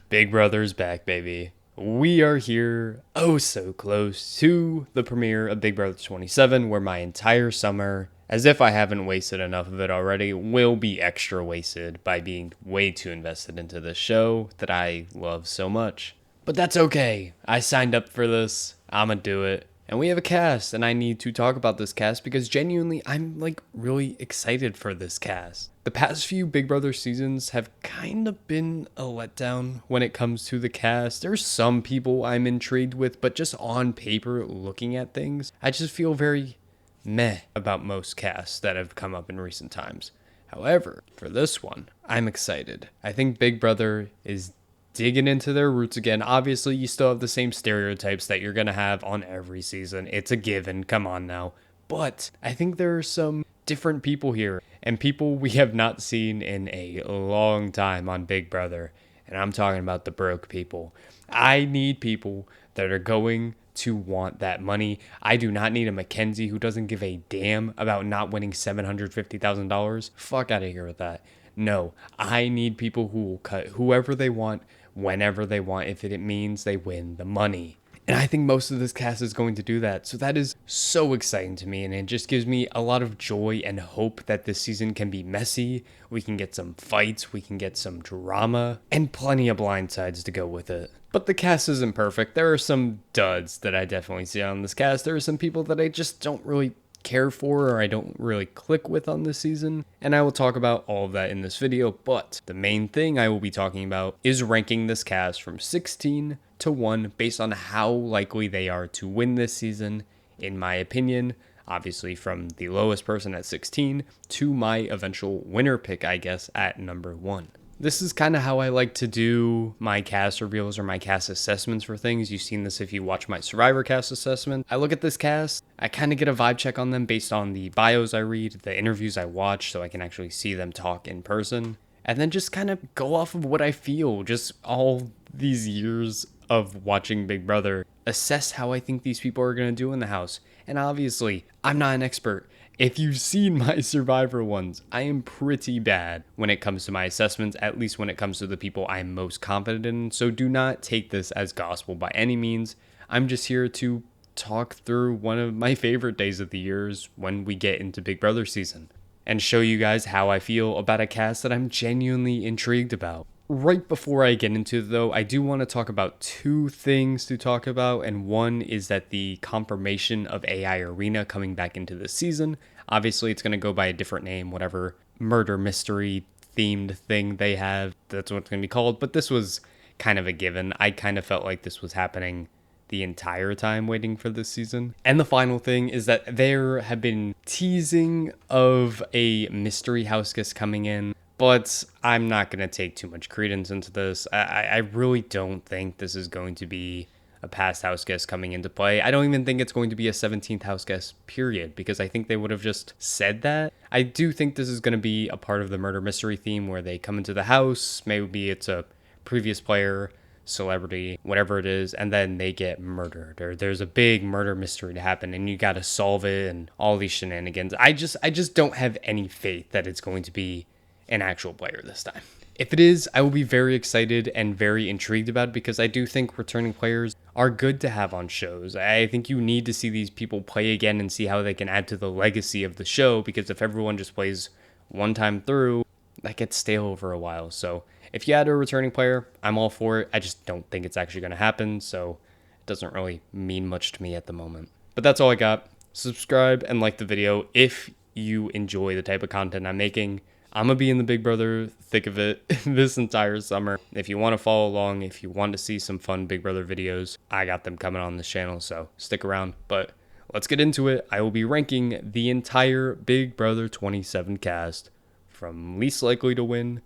Big Brother's back, baby. We are here, oh so close, to the premiere of Big Brother 27, where my entire summer, as if I haven't wasted enough of it already, will be extra wasted by being way too invested into this show that I love so much. But that's okay. I signed up for this. I'ma do it. And we have a cast, and I need to talk about this cast because genuinely, I'm really excited for this cast. The past few Big Brother seasons have kind of been a letdown when it comes to the cast. There's some people I'm intrigued with, but just on paper, looking at things, I just feel very meh about most casts that have come up in recent times. However, for this one, I'm excited. I think Big Brother is digging into their roots again. Obviously, you still have the same stereotypes that you're going to have on every season. It's a given. Come on now. But I think there are some different people here and people we have not seen in a long time on Big Brother. And I'm talking about the broke people. I need people that are going to want that money. I do not need a Mackenzie who doesn't give a damn about not winning $750,000. Fuck out of here with that. No, I need people who will cut whoever they want, whenever they want, if it means they win the money. And I think most of this cast is going to do that. So that is so exciting to me. And it just gives me a lot of joy and hope that this season can be messy. We can get some fights. We can get some drama and plenty of blindsides to go with it. But the cast isn't perfect. There are some duds that I definitely see on this cast. There are some people that I just don't really care for or I don't really click with on this season, and I will talk about all of that in this video. But the main thing I will be talking about is ranking this cast from 16 to 1 based on how likely they are to win this season, in my opinion. Obviously from the lowest person at 16 to my eventual winner pick, I guess, at number 1. This is kind of how I like to do my cast reveals or my cast assessments for things. You've seen this if you watch my Survivor cast assessment. I look at this cast, I kind of get a vibe check on them based on the bios I read, the interviews I watch, so I can actually see them talk in person. And then just kind of go off of what I feel, just all these years of watching Big Brother, assess how I think these people are going to do in the house. And obviously, I'm not an expert. If you've seen my Survivor ones, I am pretty bad when it comes to my assessments, at least when it comes to the people I'm most confident in, so do not take this as gospel by any means. I'm just here to talk through one of my favorite days of the years when we get into Big Brother season, and show you guys how I feel about a cast that I'm genuinely intrigued about. Right before I get into it, though, I do want to talk about two things to talk about, and one is that the confirmation of AI Arena coming back into the season. Obviously, it's going to go by a different name, whatever murder mystery themed thing they have, that's what it's going to be called, but this was kind of a given. I kind of felt like this was happening the entire time waiting for this season. And the final thing is that there have been teasing of a mystery house guest coming in, but I'm not going to take too much credence into this. I really don't think this is going to be a past house guest coming into play. I don't even think it's going to be a 17th house guest, period, because I think they would have just said that. I do think this is going to be a part of the murder mystery theme where they come into the house, maybe it's a previous player, celebrity, whatever it is, and then they get murdered, or there's a big murder mystery to happen and you got to solve it and all these shenanigans. I just don't have any faith that it's going to be an actual player this time. If it is, I will be very excited and very intrigued about it because I do think returning players are good to have on shows. I think you need to see these people play again and see how they can add to the legacy of the show, because if everyone just plays one time through, that gets stale over a while. So if you add a returning player, I'm all for it. I just don't think it's actually going to happen, so it doesn't really mean much to me at the moment. But that's all I got. Subscribe and like the video if you enjoy the type of content I'm making. I'm going to be in the Big Brother thick of it this entire summer. If you want to follow along, if you want to see some fun Big Brother videos, I got them coming on this channel, so stick around. But let's get into it. I will be ranking the entire Big Brother 27 cast from least likely to win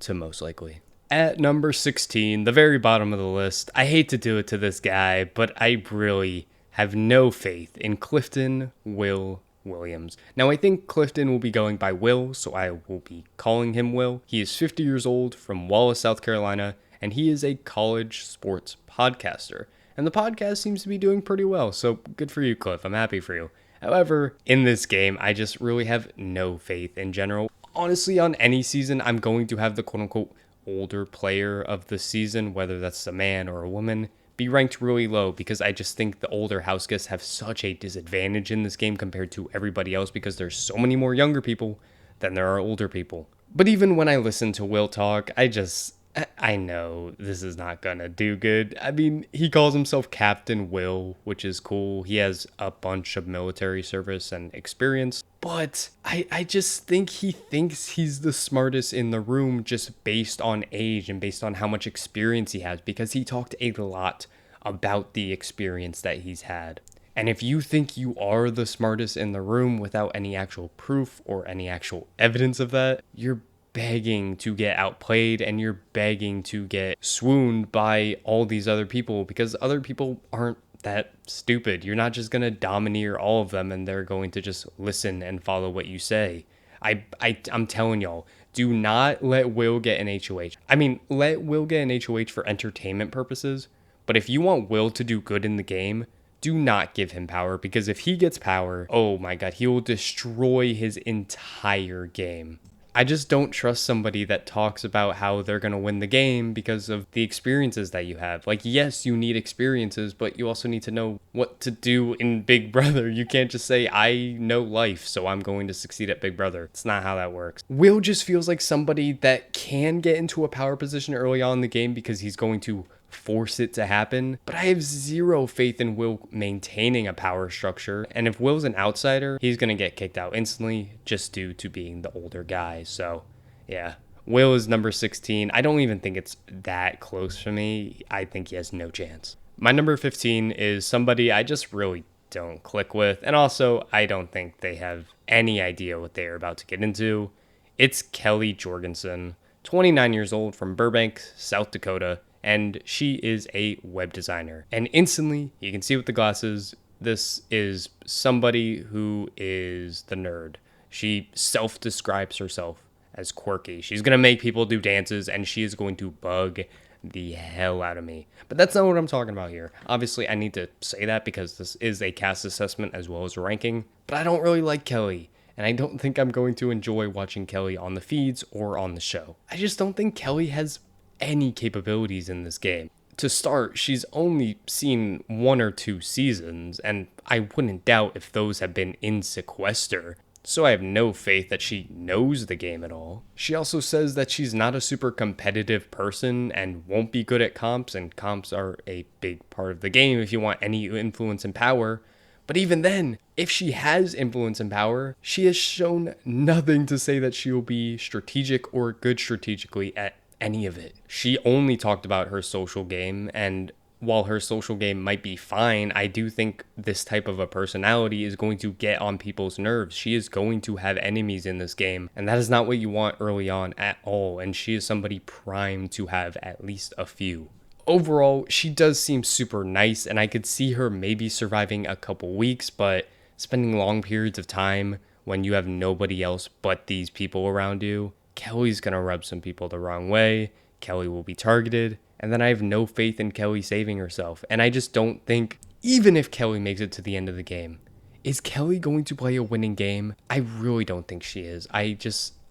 to most likely. At number 16, the very bottom of the list, I hate to do it to this guy, but I really have no faith in Clifton Williams. Now, I think Clifton will be going by Will, so I will be calling him Will. He is 50 years old, from Wallace, South Carolina, and he is a college sports podcaster. And the podcast seems to be doing pretty well, so good for you, Cliff. I'm happy for you. However, in this game, I just really have no faith in general. Honestly, on any season, I'm going to have the quote-unquote older player of the season, whether that's a man or a woman, be ranked really low because I just think the older house guests have such a disadvantage in this game compared to everybody else because there's so many more younger people than there are older people. But even when I listen to Will talk, I know this is not gonna do good. I mean, he calls himself Captain Will, which is cool. He has a bunch of military service and experience. But I just think he thinks he's the smartest in the room just based on age and based on how much experience he has because he talked a lot about the experience that he's had. And if you think you are the smartest in the room without any actual proof or any actual evidence of that, you're begging to get outplayed and you're begging to get swooned by all these other people because other people aren't that stupid. You're not just going to domineer all of them and they're going to just listen and follow what you say. I'm telling y'all, do not let Will get an HOH. I mean, let Will get an HOH for entertainment purposes, but if you want Will to do good in the game, do not give him power because if he gets power, oh my god, he will destroy his entire game. I just don't trust somebody that talks about how they're going to win the game because of the experiences that you have. Like, yes, you need experiences, but you also need to know what to do in Big Brother. You can't just say, I know life, so I'm going to succeed at Big Brother. It's not how that works. Will just feels like somebody that can get into a power position early on in the game because he's going to force it to happen, but I have zero faith in Will maintaining a power structure, and if Will's an outsider, he's gonna get kicked out instantly just due to being the older guy. So yeah, Will is number 16. I don't even think it's that close for me. I think he has no chance. My number 15 is somebody I just really don't click with, and also I don't think they have any idea what they're about to get into. It's Kelly Jorgenson, 29 years old, from Burbank, South Dakota, and she is a web designer. And instantly, you can see with the glasses, this is somebody who is the nerd. She self-describes herself as quirky. She's going to make people do dances, and she is going to bug the hell out of me. But that's not what I'm talking about here. Obviously, I need to say that because this is a cast assessment as well as a ranking, but I don't really like Kelly. And I don't think I'm going to enjoy watching Kelly on the feeds or on the show. I just don't think Kelly has any capabilities in this game. To start, she's only seen 1 or 2 seasons, and I wouldn't doubt if those have been in sequester, so I have no faith that she knows the game at all. She also says that she's not a super competitive person and won't be good at comps, and comps are a big part of the game if you want any influence and power. But even then, if she has influence and power, she has shown nothing to say that she will be strategic or good strategically at any of it. She only talked about her social game, and while her social game might be fine, I do think this type of a personality is going to get on people's nerves. She is going to have enemies in this game, and that is not what you want early on at all, and she is somebody primed to have at least a few. Overall, she does seem super nice, and I could see her maybe surviving a couple weeks, but spending long periods of time when you have nobody else but these people around you, Kelly's gonna rub some people the wrong way, Kelly will be targeted, and then I have no faith in Kelly saving herself. And I just don't think, even if Kelly makes it to the end of the game, is Kelly going to play a winning game? I really don't think she is. I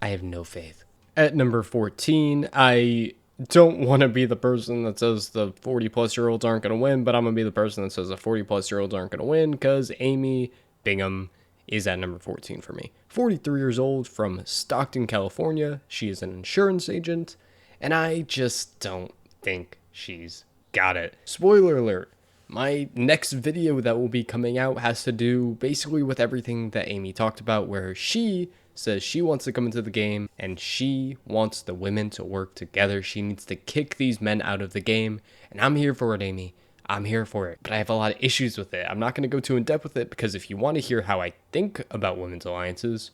have no faith. At number 14, I don't want to be the person that says the 40-plus-year-olds aren't going to win, but I'm going to be the person that says the 40-plus-year-olds aren't going to win because Amy Bingham is at number 14 for me. 43 years old, from Stockton, California. She is an insurance agent, and I just don't think she's got it. Spoiler alert, my next video that will be coming out has to do basically with everything that Amy talked about, where she says she wants to come into the game and she wants the women to work together. She needs to kick these men out of the game, and I'm here for it, Amy. I'm here for it, but I have a lot of issues with it. I'm not going to go too in depth with it because if you want to hear how I think about women's alliances,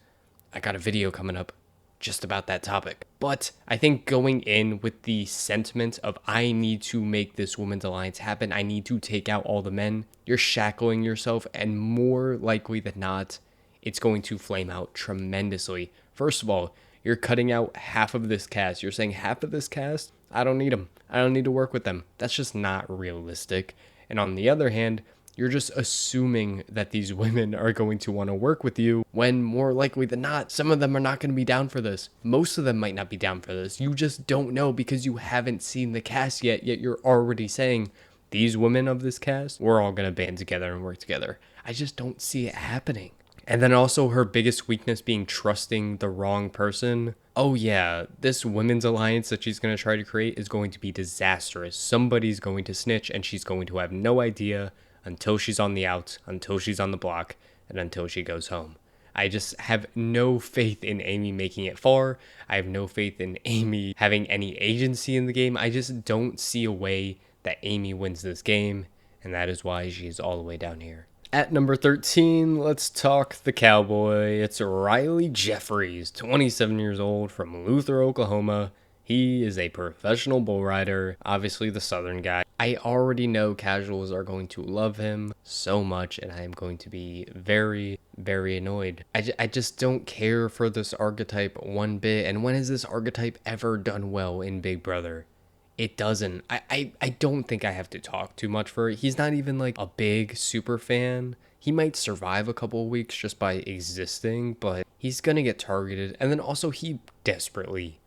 I got a video coming up just about that topic. But I think going in with the sentiment of I need to make this women's alliance happen, I need to take out all the men, you're shackling yourself, and more likely than not, it's going to flame out tremendously. First of all, you're cutting out half of this cast. You're saying half of this cast, I don't need them. I don't need to work with them. That's just not realistic. And on the other hand, You're just assuming that these women are going to want to work with you when more likely than not, some of them are not going to be down for this. Most of them might not be down for this. You just don't know because you haven't seen the cast yet you're already saying, these women of this cast, we're all going to band together and work together. I just don't see it happening. And then also her biggest weakness being trusting the wrong person. Oh yeah, this women's alliance that she's going to try to create is going to be disastrous. Somebody's going to snitch and she's going to have no idea until she's on the outs, until she's on the block, and until she goes home. I just have no faith in Amy making it far. I have no faith in Amy having any agency in the game. I just don't see a way that Amy wins this game, and that is why she's all the way down here. At number 13, let's talk the cowboy. It's Riley Jeffries, 27 years old from Luther, Oklahoma. He is a professional bull rider, obviously the Southern guy. I already know casuals are going to love him so much, and I am going to be very, very annoyed. I just don't care for this archetype one bit, and when has this archetype ever done well in Big Brother? It doesn't. I don't think I have to talk too much for it. He's not even like a big super fan. He might survive a couple of weeks just by existing, but he's gonna get targeted. And then also he desperately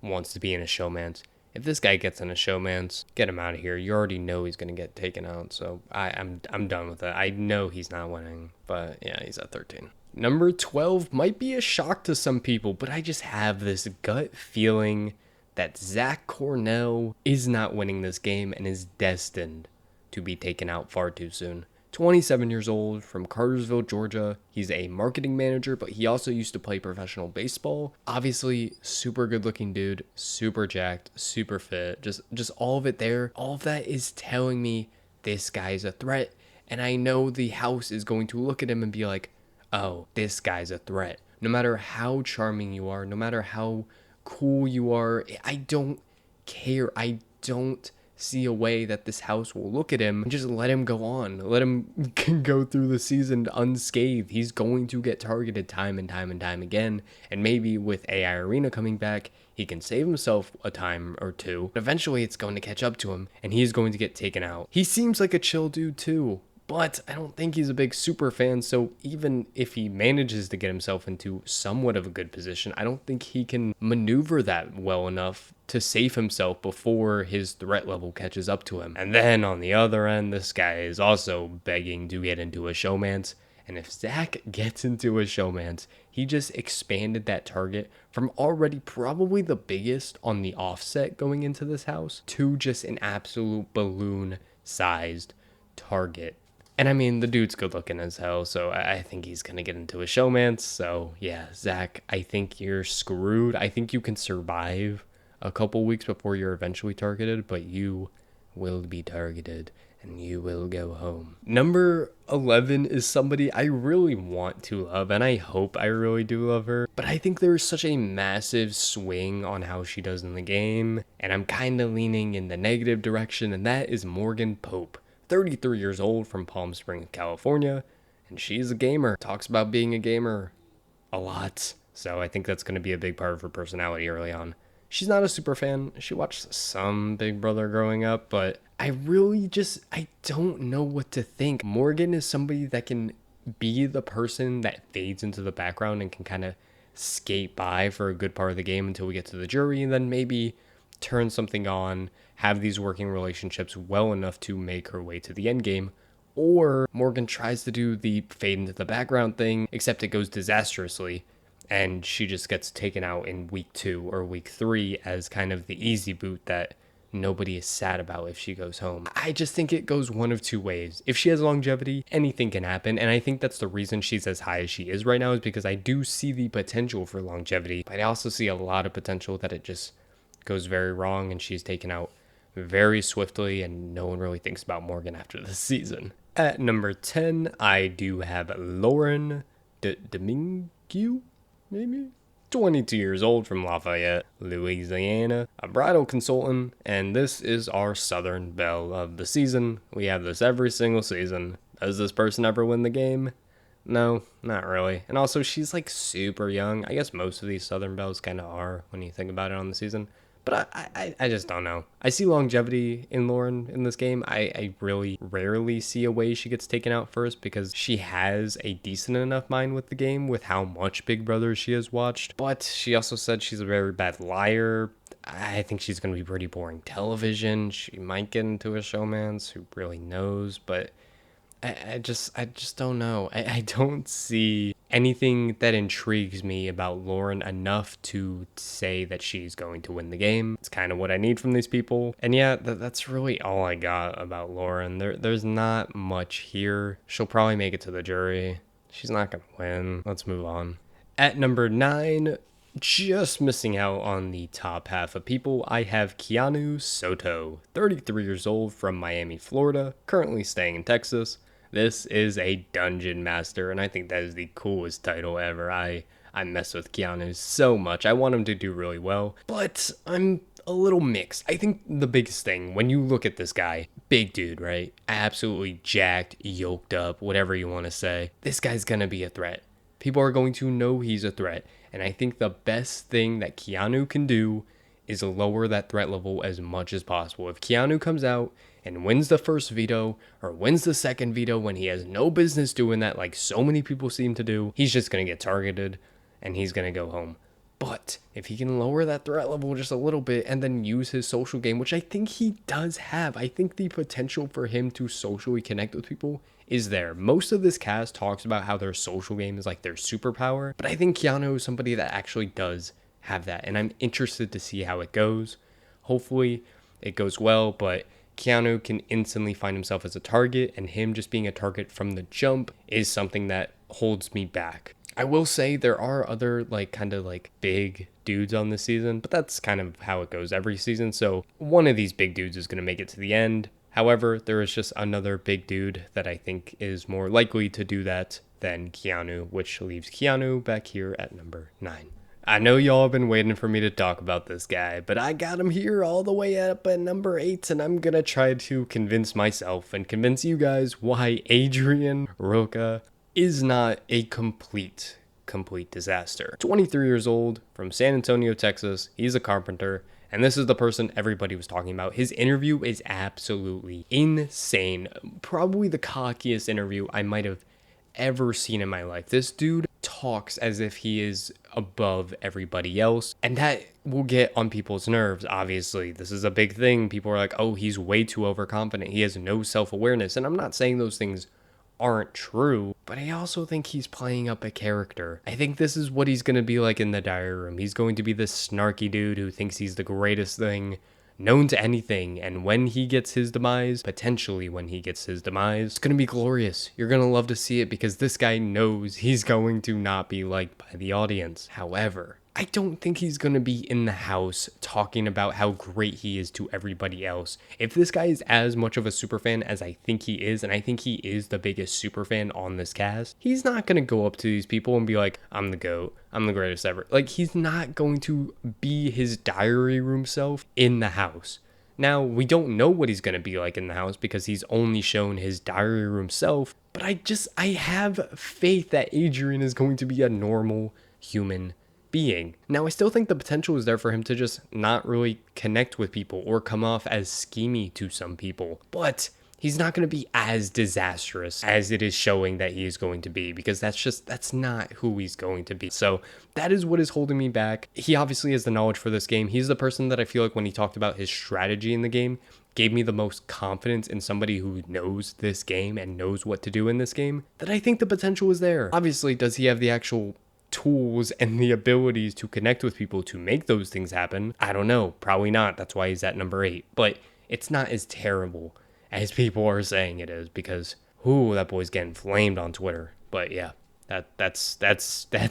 wants to be in a showmance. If this guy gets in a showmance, get him out of here. You already know he's gonna get taken out, so I'm done with it. I know he's not winning, but yeah, he's at 13. Number 12 might be a shock to some people, but I just have this gut feeling that Zack Cornell is not winning this game and is destined to be taken out far too soon. 27 years old from Cartersville, Georgia. He's a marketing manager, but he also used to play professional baseball. Obviously, super good looking dude, super jacked, super fit, just all of it there. All of that is telling me this guy's a threat. And I know the house is going to look at him and be like, oh, this guy's a threat. No matter how charming you are, no matter how cool you are, I don't care. I don't see a way that this house will look at him and just let him go on. Let him go through the season unscathed. He's going to get targeted time and time and time again. And maybe with AI Arena coming back, he can save himself a time or two. But eventually it's going to catch up to him and he's going to get taken out. He seems like a chill dude too, but I don't think he's a big super fan, so even if he manages to get himself into somewhat of a good position, I don't think he can maneuver that well enough to save himself before his threat level catches up to him. And then on the other end, this guy is also begging to get into a showmance. And if Zack gets into a showmance, he just expanded that target from already probably the biggest on the offset going into this house to just an absolute balloon-sized target. And I mean, the dude's good looking as hell, so I think he's going to get into a showmance. So yeah, Zack, I think you're screwed. I think you can survive a couple weeks before you're eventually targeted, but you will be targeted and you will go home. Number 11 is somebody I really want to love, and I hope I really do love her. But I think there's such a massive swing on how she does in the game, and I'm kind of leaning in the negative direction, and that is Morgan Pope. 33 years old from Palm Springs, California, and she's a gamer. Talks about being a gamer a lot. So I think that's going to be a big part of her personality early on. She's not a super fan. She watched some Big Brother growing up, but I don't know what to think. Morgan is somebody that can be the person that fades into the background and can kind of skate by for a good part of the game until we get to the jury, and then maybe turn something on, have these working relationships well enough to make her way to the end game. Or Morgan tries to do the fade into the background thing, except it goes disastrously, and she just gets taken out in week 2 or week 3 as kind of the easy boot that nobody is sad about if she goes home. I just think it goes one of two ways. If she has longevity, anything can happen, and I think that's the reason she's as high as she is right now, is because I do see the potential for longevity, but I also see a lot of potential that it just goes very wrong and she's taken out very swiftly, and no one really thinks about Morgan after this season. At number 10, I do have Lauren Domingue, maybe? 22 years old from Lafayette, Louisiana, a bridal consultant, and this is our Southern Belle of the season. We have this every single season. Does this person ever win the game? No, not really. And also, she's like super young. I guess most of these Southern Belles kind of are when you think about it on the season. But I just don't know. I see longevity in Lauren in this game. I really rarely see a way she gets taken out first because she has a decent enough mind with the game with how much Big Brother she has watched. But she also said she's a very bad liar. I think she's going to be pretty boring television. She might get into a showman's, who really knows, but I just don't know. I don't see anything that intrigues me about Lauren enough to say that she's going to win the game. It's kind of what I need from these people. And yeah, that's really all I got about Lauren. There's not much here. She'll probably make it to the jury. She's not going to win. Let's move on. At number 9, just missing out on the top half of people, I have Keanu Sto, 33 years old, from Miami, Florida, currently staying in Texas. This is a dungeon master, and I think that is the coolest title ever. I mess with Keanu so much. I want him to do really well, but I'm a little mixed. I think the biggest thing, when you look at this guy, big dude, right? Absolutely jacked, yoked up, whatever you want to say. This guy's gonna be a threat. People are going to know he's a threat, and I think the best thing that Keanu can do is lower that threat level as much as possible. If Keanu comes out and wins the first veto or wins the second veto when he has no business doing that, like so many people seem to do, he's just going to get targeted and he's going to go home. But if he can lower that threat level just a little bit and then use his social game, which I think he does have, I think the potential for him to socially connect with people is there. Most of this cast talks about how their social game is like their superpower, but I think Keanu is somebody that actually does have that, and I'm interested to see how it goes. Hopefully it goes well, but Keanu can instantly find himself as a target, and him just being a target from the jump is something that holds me back. I will say there are other kind of big dudes on this season, but that's kind of how it goes every season. So one of these big dudes is going to make it to the end. However, there is just another big dude that I think is more likely to do that than Keanu, which leaves Keanu back here at number 9. I know y'all have been waiting for me to talk about this guy, but I got him here all the way up at number 8, and I'm gonna try to convince myself and convince you guys why Adrien Rivera is not a complete disaster. 23 years old, from San Antonio, Texas. He's a carpenter, and this is the person everybody was talking about. His interview is absolutely insane. Probably the cockiest interview I might have ever seen in my life. This dude talks as if he is above everybody else, and that will get on people's nerves. Obviously, this is a big thing. People are like, oh, he's way too overconfident, he has no self-awareness, and I'm not saying those things aren't true, but I also think he's playing up a character. I think this is what he's going to be like in the diary room. He's going to be this snarky dude who thinks he's the greatest thing known to anything, and when he gets his demise, potentially when he gets his demise, it's gonna be glorious. You're gonna love to see it because this guy knows he's going to not be liked by the audience. However, I don't think he's gonna be in the house talking about how great he is to everybody else. If this guy is as much of a superfan as I think he is, and I think he is the biggest superfan on this cast, he's not gonna go up to these people and be like, I'm the GOAT, I'm the greatest ever. Like, he's not going to be his diary room self in the house. Now, we don't know what he's going to be like in the house because he's only shown his diary room self, but I have faith that Adrien is going to be a normal human being. Now, I still think the potential is there for him to just not really connect with people or come off as schemy to some people, but he's not going to be as disastrous as it is showing that he is going to be, because that's not who he's going to be. So that is what is holding me back. He obviously has the knowledge for this game. He's the person that I feel like when he talked about his strategy in the game, gave me the most confidence in somebody who knows this game and knows what to do in this game, that I think the potential is there. Obviously, does he have the actual tools and the abilities to connect with people to make those things happen? I don't know. Probably not. That's why he's at number 8. But it's not as terrible as people are saying it is, because that boy's getting flamed on Twitter. But yeah, that's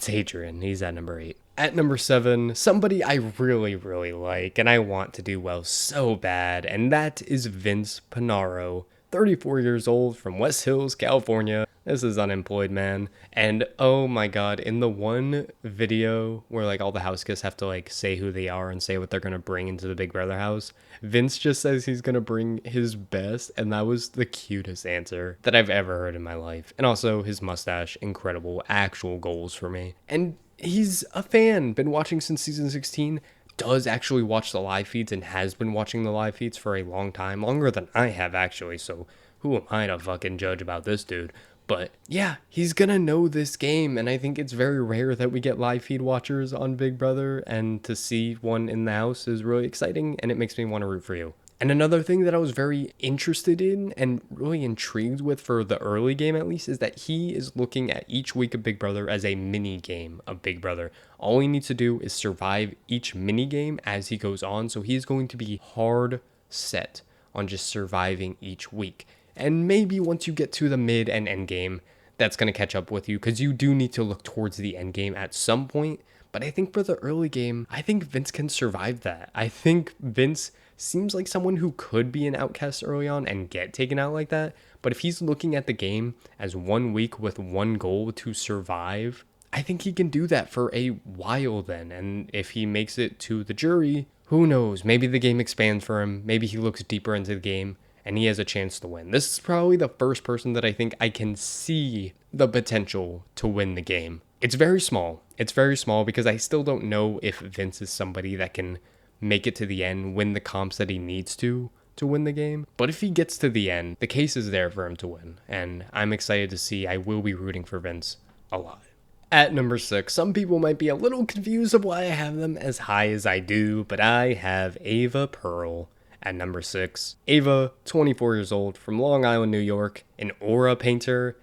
Adrien. He's at number 8. At number 7, somebody I really like and I want to do well so bad, and that is Vince Pinaro, 34 years old, from West Hills, California. This is unemployed, man. And oh my god, in the one video where all the house guests have to say who they are and say what they're gonna bring into the Big Brother house, Vince just says he's gonna bring his best, and that was the cutest answer that I've ever heard in my life. And also his mustache, incredible, actual goals for me. And he's a fan, been watching since season 16. does actually watch the live feeds and has been watching the live feeds for a long time, longer than I have actually, so who am I to fucking judge about this dude? But yeah, he's gonna know this game, and I think it's very rare that we get live feed watchers on Big Brother, and to see one in the house is really exciting, and it makes me want to root for you. And another thing that I was very interested in and really intrigued with for the early game at least is that he is looking at each week of Big Brother as a mini game of Big Brother. All he needs to do is survive each mini game as he goes on, so he's going to be hard set on just surviving each week. And maybe once you get to the mid and end game, that's going to catch up with you because you do need to look towards the end game at some point. But I think for the early game, I think Vince can survive that. I think Vince seems like someone who could be an outcast early on and get taken out like that. But if he's looking at the game as 1 week with one goal to survive, I think he can do that for a while then. And if he makes it to the jury, who knows? Maybe the game expands for him. Maybe he looks deeper into the game and he has a chance to win. This is probably the first person that I think I can see the potential to win the game. It's very small. It's very small because I still don't know if Vince is somebody that can make it to the end, win the comps that he needs to win the game. But if he gets to the end, the case is there for him to win. And I'm excited to see. I will be rooting for Vince a lot. At number 6, some people might be a little confused of why I have them as high as I do, but I have Ava Pearl at number 6. Ava, 24 years old, from Long Island, New York, an aura painter,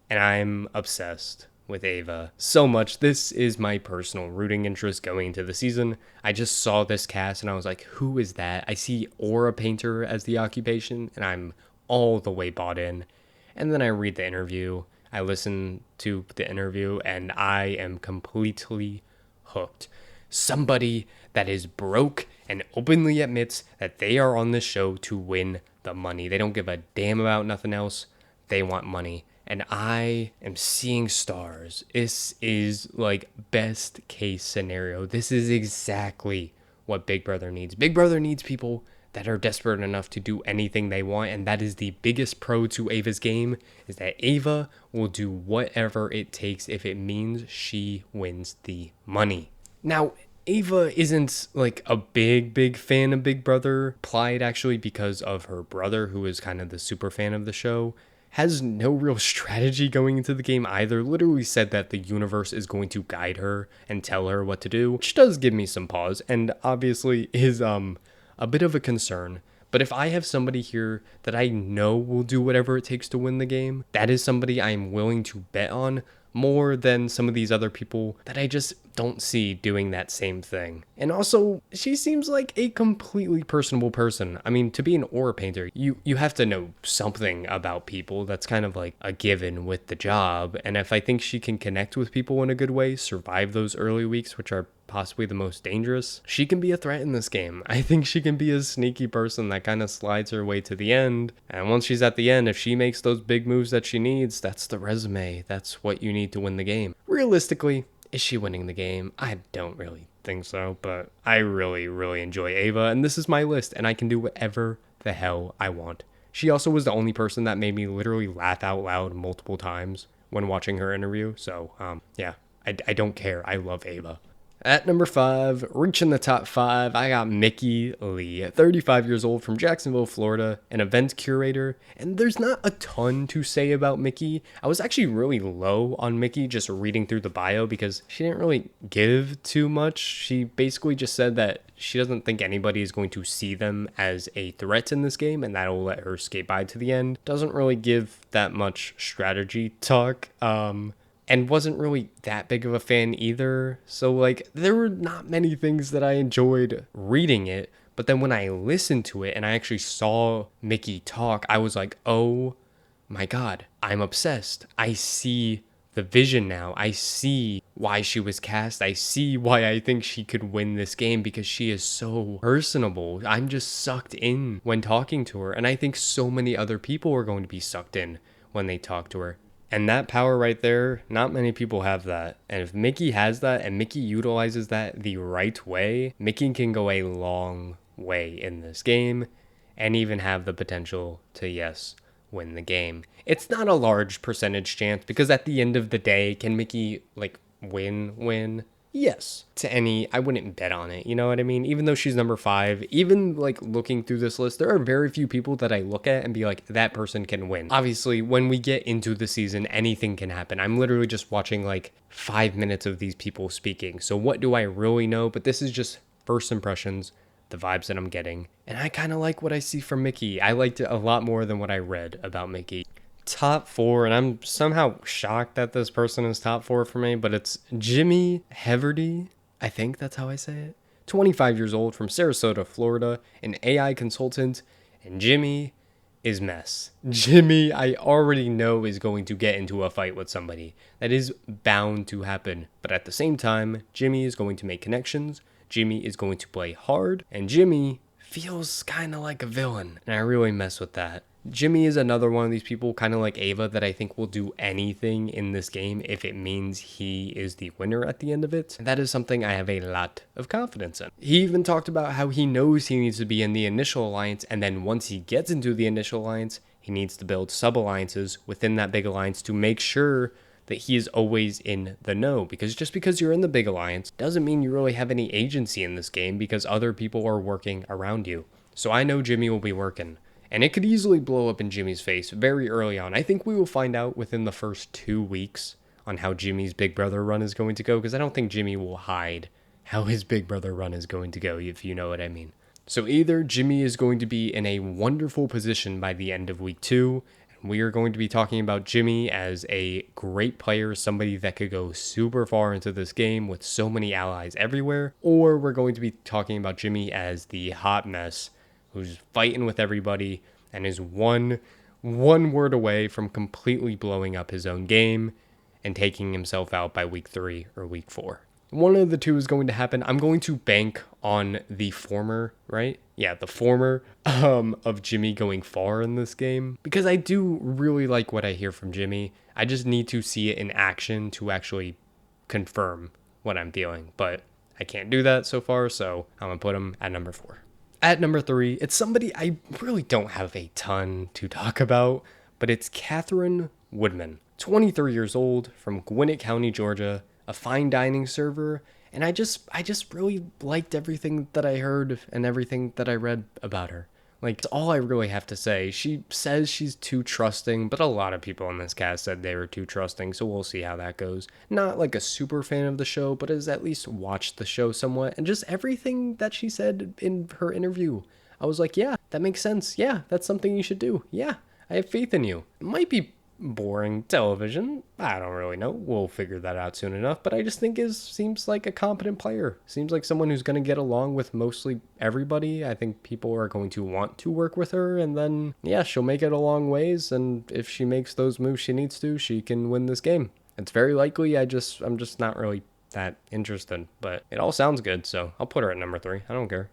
and I'm obsessed with Ava so much. This is my personal rooting interest going into the season. I just saw this cast and I was like, who is that? I see aura painter as the occupation and I'm all the way bought in. And then I read the interview, I listen to the interview, and I am completely hooked. Somebody that is broke and openly admits that they are on this show to win the money. They don't give a damn about nothing else. They want money. And I am seeing stars. This is like best case scenario. This is exactly what Big Brother needs. Big Brother needs people that are desperate enough to do anything they want. And that is the biggest pro to Ava's game, is that Ava will do whatever it takes if it means she wins the money. Now, Ava isn't like a big fan of Big Brother. Plied actually because of her brother, who is kind of the super fan of the show. Has no real strategy going into the game either. Literally said that the universe is going to guide her and tell her what to do, which does give me some pause and obviously is a bit of a concern. But if I have somebody here that I know will do whatever it takes to win the game, that is somebody I'm willing to bet on more than some of these other people that I just don't see doing that same thing. And also, she seems like a completely personable person. I mean, to be an aura painter, you have to know something about people. That's kind of like a given with the job. And if I think she can connect with people in a good way, survive those early weeks, which are possibly the most dangerous, she can be a threat in this game. I think she can be a sneaky person that kind of slides her way to the end. And once she's at the end, if she makes those big moves that she needs, that's the resume. That's what you need to win the game. Realistically, is she winning the game? I don't really think so, but I really enjoy Ava, and this is my list, and I can do whatever the hell I want. She also was the only person that made me literally laugh out loud multiple times when watching her interview, so yeah, I don't care. I love Ava. At number 5, reaching the top 5, I got Mickey Lee, 35 years old, from Jacksonville, Florida, an event curator. And there's not a ton to say about Mickey. I was actually really low on Mickey just reading through the bio because she didn't really give too much. She basically just said that she doesn't think anybody is going to see them as a threat in this game and that'll let her skate by to the end. Doesn't really give that much strategy talk. And wasn't really that big of a fan either. So like there were not many things that I enjoyed reading it. But then when I listened to it and I actually saw Mickey talk, I was like, oh my God, I'm obsessed. I see the vision now. I see why she was cast. I see why I think she could win this game because she is so personable. I'm just sucked in when talking to her. And I think so many other people are going to be sucked in when they talk to her. And that power right there, not many people have that. And if Mickey has that and Mickey utilizes that the right way, Mickey can go a long way in this game and even have the potential to, yes, win the game. It's not a large percentage chance because at the end of the day, can Mickey like win? Yes. To any, I wouldn't bet on it. You know what I mean? Even though she's number 5, even like looking through this list, there are very few people that I look at and be like, that person can win. Obviously, when we get into the season, anything can happen. I'm literally just watching like 5 minutes of these people speaking. So what do I really know? But this is just first impressions, the vibes that I'm getting. And I kind of like what I see from Mickey. I liked it a lot more than what I read about Mickey. Top 4, and I'm somehow shocked that this person is top 4 for me, but it's Jimmy Heverty. I think that's how I say it. 25 years old, from Sarasota, Florida, an AI consultant, and Jimmy is mess. Jimmy, I already know, is going to get into a fight with somebody. That is bound to happen. But at the same time, Jimmy is going to make connections, Jimmy is going to play hard, and Jimmy feels kind of like a villain, and I really mess with that. Jimmy is another one of these people, kind of like Ava, that I think will do anything in this game if it means he is the winner at the end of it. And that is something I have a lot of confidence in. He even talked about how he knows he needs to be in the initial alliance, and then once he gets into the initial alliance, he needs to build sub-alliances within that big alliance to make sure that he is always in the know. Because just because you're in the big alliance doesn't mean you really have any agency in this game, because other people are working around you. So I know Jimmy will be working. And it could easily blow up in Jimmy's face very early on. I think we will find out within the first 2 weeks on how Jimmy's Big Brother run is going to go, because I don't think Jimmy will hide how his Big Brother run is going to go, if you know what I mean. So either Jimmy is going to be in a wonderful position by the end of week 2, and we are going to be talking about Jimmy as a great player, somebody that could go super far into this game with so many allies everywhere, or we're going to be talking about Jimmy as the hot mess who's fighting with everybody and is one word away from completely blowing up his own game and taking himself out by week 3 or week 4. One of the two is going to happen. I'm going to bank on the former, right? Yeah, the former of Jimmy going far in this game, because I do really like what I hear from Jimmy. I just need to see it in action to actually confirm what I'm feeling, but I can't do that so far, so I'm going to put him at number 4. At number 3, it's somebody I really don't have a ton to talk about, but it's Catherine Woodman, 23 years old, from Gwinnett County, Georgia, a fine dining server, and I just really liked everything that I heard and everything that I read about her. Like, it's all I really have to say. She says she's too trusting, but a lot of people in this cast said they were too trusting, so we'll see how that goes. Not like a super fan of the show, but has at least watched the show somewhat, and just everything that she said in her interview, I was like, yeah, that makes sense. Yeah, that's something you should do. Yeah, I have faith in you. It might be boring television. I don't really know. We'll figure that out soon enough. But I just think seems like a competent player. Seems like someone who's going to get along with mostly everybody. I think people are going to want to work with her. And then, yeah, she'll make it a long ways. And if she makes those moves she needs to, she can win this game. It's very likely. I'm just not really that interested. But it all sounds good. So I'll put her at number 3. I don't care.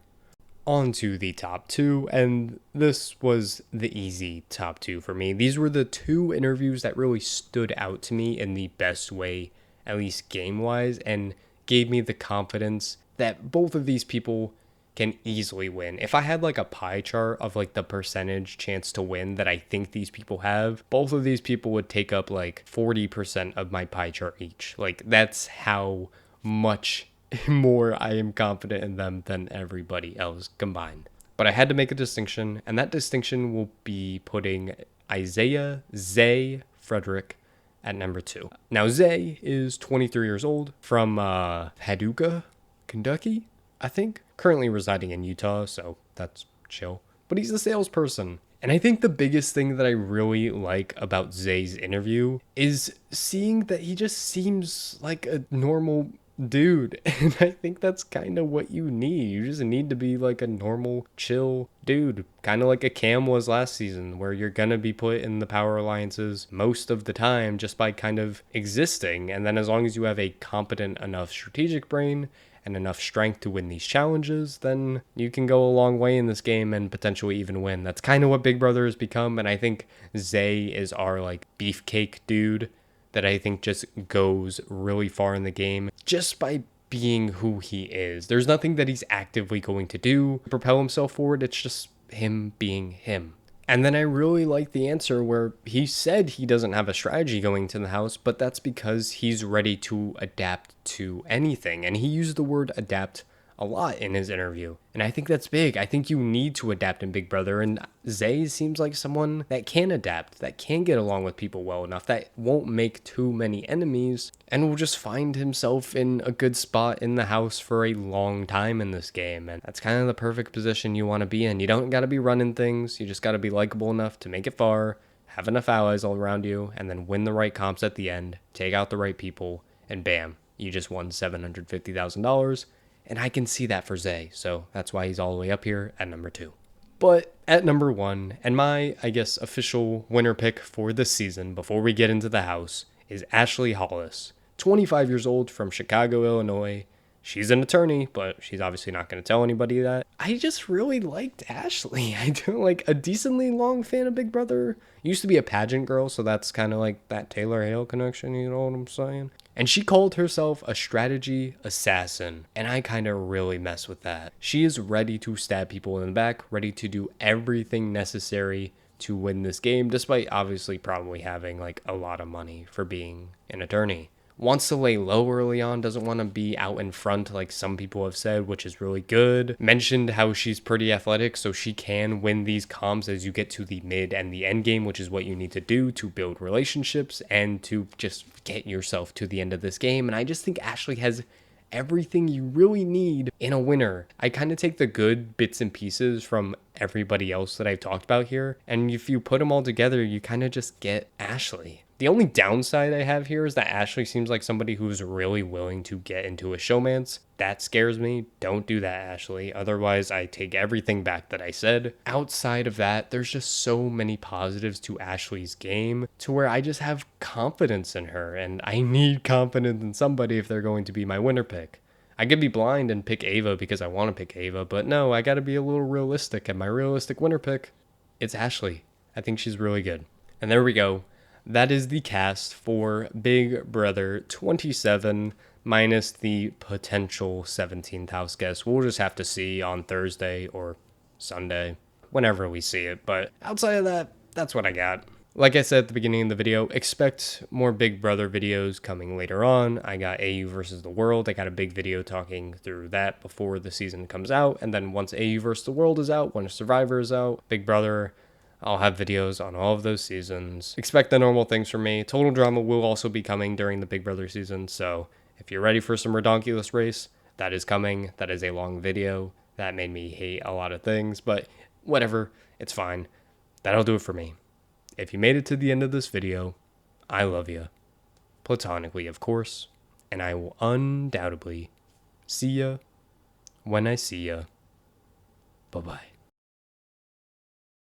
On to the top 2, and this was the easy top 2 for me. These were the 2 interviews that really stood out to me in the best way, at least game-wise, and gave me the confidence that both of these people can easily win. If I had like a pie chart of like the percentage chance to win that I think these people have, both of these people would take up like 40% of my pie chart each. Like, that's how much more I am confident in them than everybody else combined. But I had to make a distinction, and that distinction will be putting Isaiah Zay Frederick at number 2. Now, Zay is 23 years old, from Paducah, Kentucky, I think. Currently residing in Utah, so that's chill. But he's a salesperson. And I think the biggest thing that I really like about Zay's interview is seeing that he just seems like a normal dude, and I think that's kind of what you need. You just need to be like a normal, chill dude, kind of like a Cam was last season, where you're gonna be put in the power alliances most of the time just by kind of existing, and then as long as you have a competent enough strategic brain and enough strength to win these challenges, then you can go a long way in this game and potentially even win. That's kind of what Big Brother has become, and I think Zay is our like beefcake dude that I think just goes really far in the game just by being who he is. There's nothing that he's actively going to do to propel himself forward. It's just him being him. And then I really like the answer where he said he doesn't have a strategy going to the house, but that's because he's ready to adapt to anything. And he used the word adapt a lot in his interview. And I think that's big. I think you need to adapt in Big Brother. And Zay seems like someone that can adapt, that can get along with people well enough, that won't make too many enemies, and will just find himself in a good spot in the house for a long time in this game. And that's kind of the perfect position you want to be in. You don't got to be running things. You just got to be likable enough to make it far, have enough allies all around you, and then win the right comps at the end, take out the right people, and bam, you just won $750,000. And I can see that for Zay, so that's why he's all the way up here at number 2. But at number 1, and my, I guess, official winner pick for this season, before we get into the house, is Ashley Hollis. 25 years old, from Chicago, Illinois. She's an attorney, but she's obviously not going to tell anybody that. I just really liked Ashley. I do like a decently long fan of Big Brother. Used to be a pageant girl, so that's kind of like that Taylor Hale connection, you know what I'm saying? And she called herself a strategy assassin, and I kind of really mess with that. She is ready to stab people in the back, ready to do everything necessary to win this game, despite obviously probably having like a lot of money for being an attorney. Wants to lay low early on, doesn't want to be out in front like some people have said, which is really good. Mentioned how she's pretty athletic, so she can win these comps as you get to the mid and the end game, which is what you need to do to build relationships and to just get yourself to the end of this game. And I just think Ashley has everything you really need in a winner. I kind of take the good bits and pieces from everybody else that I've talked about here, and if you put them all together, you kind of just get Ashley. The only downside I have here is that Ashley seems like somebody who's really willing to get into a showmance. That scares me. Don't do that, Ashley. Otherwise, I take everything back that I said. Outside of that, there's just so many positives to Ashley's game to where I just have confidence in her, and I need confidence in somebody if they're going to be my winner pick. I could be blind and pick Ava because I want to pick Ava, but no, I got to be a little realistic, and my realistic winner pick, it's Ashley. I think she's really good. And there we go. That is the cast for Big Brother 27 minus the potential 17th house guest. We'll just have to see on Thursday or Sunday, whenever we see it. But outside of that, that's what I got. Like I said at the beginning of the video, expect more Big Brother videos coming later on. I got AU versus the World. I got a big video talking through that before the season comes out. And then once AU versus the World is out, when Survivor is out, Big Brother, I'll have videos on all of those seasons. Expect the normal things from me. Total Drama will also be coming during the Big Brother season, so if you're ready for some Redonkulous Race, that is coming. That is a long video. That made me hate a lot of things, but whatever, it's fine. That'll do it for me. If you made it to the end of this video, I love you. Platonically, of course, and I will undoubtedly see ya when I see ya. Bye-bye.